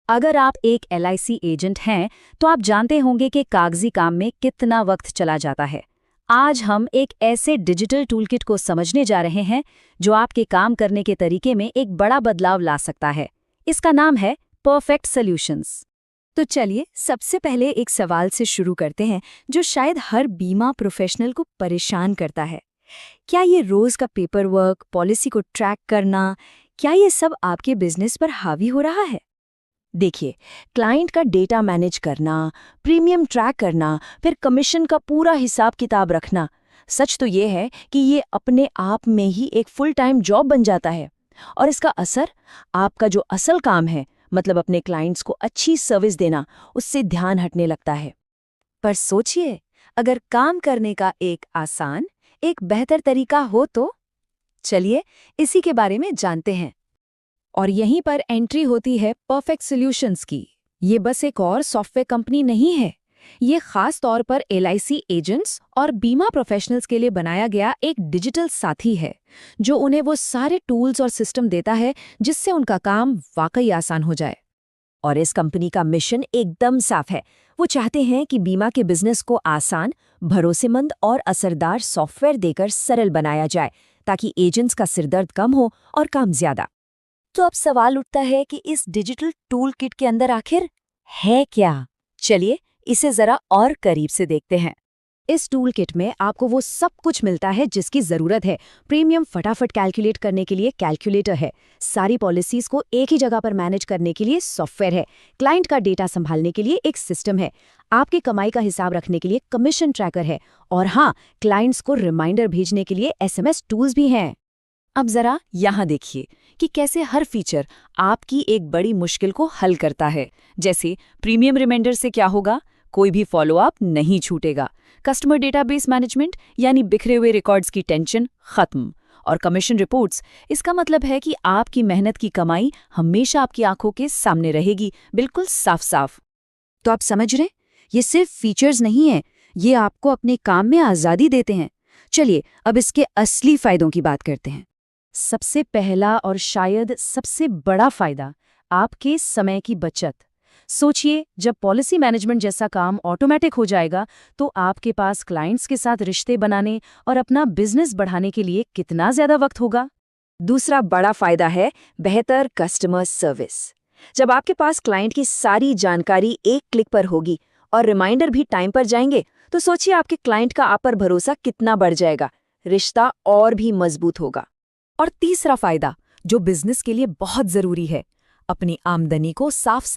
अगर आप एक एलआईसी एजेंट हैं, तो आप जानते होंगे कि कागजी काम में कितना वक्त चला जाता है। आज हम एक ऐसे डिजिटल टूलकिट को समझने जा रहे हैं जो आपके काम करने के तरीके में एक बड़ा बदलाव ला सकता है। इसका नाम है परफेक्ट सॉल्यूशंस। तो चलिए सबसे पहले एक सवाल से शुरू करते हैं जो शायद हर बीमा प्रोफेशनल को परेशान करता है। क्या ये रोज का पेपर वर्क, पॉलिसी को ट्रैक करना, क्या ये सब आपके बिजनेस पर हावी हो रहा है? देखिए, क्लाइंट का डेटा मैनेज करना, प्रीमियम ट्रैक करना, फिर कमीशन का पूरा हिसाब किताब रखना, सच तो ये है कि ये अपने आप में ही एक फुल टाइम जॉब बन जाता है। और इसका असर आपका जो असल काम है, मतलब अपने क्लाइंट्स को अच्छी सर्विस देना, उससे ध्यान हटने लगता है। पर सोचिए, अगर काम करने का एक आसान, एक बेहतर तरीका हो तो? चलिए इसी के बारे में जानते हैं। और यहीं पर एंट्री होती है परफेक्ट सॉल्यूशंस की। ये बस एक और सॉफ्टवेयर कंपनी नहीं है। ये खास तौर पर एलआईसी एजेंट्स और बीमा प्रोफेशनल्स के लिए बनाया गया एक डिजिटल साथी है, जो उन्हें वो सारे टूल्स और सिस्टम देता है जिससे उनका काम वाकई आसान हो जाए। और इस कंपनी का मिशन एकदम साफ है। वो चाहते हैं कि बीमा के बिजनेस को आसान, भरोसेमंद और असरदार सॉफ्टवेयर देकर सरल बनाया जाए, ताकि एजेंट्स का सिरदर्द कम हो और काम ज्यादा। तो अब सवाल उठता है कि इस डिजिटल टूल किट के अंदर आखिर है क्या? चलिए इसे जरा और करीब से देखते हैं। इस टूल किट में आपको वो सब कुछ मिलता है जिसकी जरूरत है। प्रीमियम फटाफट कैलकुलेट करने के लिए कैलकुलेटर है, सारी पॉलिसीज को एक ही जगह पर मैनेज करने के लिए सॉफ्टवेयर है, क्लाइंट का डेटा संभालने के लिए एक सिस्टम है, आपकी कमाई का हिसाब रखने के लिए कमीशन ट्रैकर है, और हाँ, क्लाइंट्स को रिमाइंडर भेजने के लिए एसएमएस टूल्स भी हैं। अब जरा यहाँ देखिए कि कैसे हर फीचर आपकी एक बड़ी मुश्किल को हल करता है। जैसे प्रीमियम रिमाइंडर से क्या होगा, कोई भी फॉलोअप नहीं छूटेगा। कस्टमर डेटाबेस मैनेजमेंट यानी बिखरे हुए रिकॉर्ड्स की टेंशन खत्म। और कमीशन रिपोर्ट्स, इसका मतलब है कि आपकी मेहनत की कमाई हमेशा आपकी आंखों के सामने रहेगी, बिल्कुल साफ साफ। तो आप समझ रहे, ये सिर्फ फीचर्स नहीं है, ये आपको अपने काम में आज़ादी देते हैं। चलिए अब इसके असली फायदों की बात करते हैं। सबसे पहला और शायद सबसे बड़ा फायदा, आपके समय की बचत। सोचिए, जब पॉलिसी मैनेजमेंट जैसा काम ऑटोमेटिक हो जाएगा, तो आपके पास क्लाइंट्स के साथ रिश्ते बनाने और अपना बिजनेस बढ़ाने के लिए कितना ज्यादा वक्त होगा। दूसरा बड़ा फायदा है बेहतर कस्टमर सर्विस। जब आपके पास क्लाइंट की सारी जानकारी एक क्लिक पर होगी और रिमाइंडर भी टाइम पर जाएंगे, तो सोचिए आपके क्लाइंट का आप पर भरोसा कितना बढ़ जाएगा, रिश्ता और भी मजबूत होगा। और तीसरा फायदा, जो बिजनेस के लिए बहुत जरूरी है, अपनी आमदनी को साफ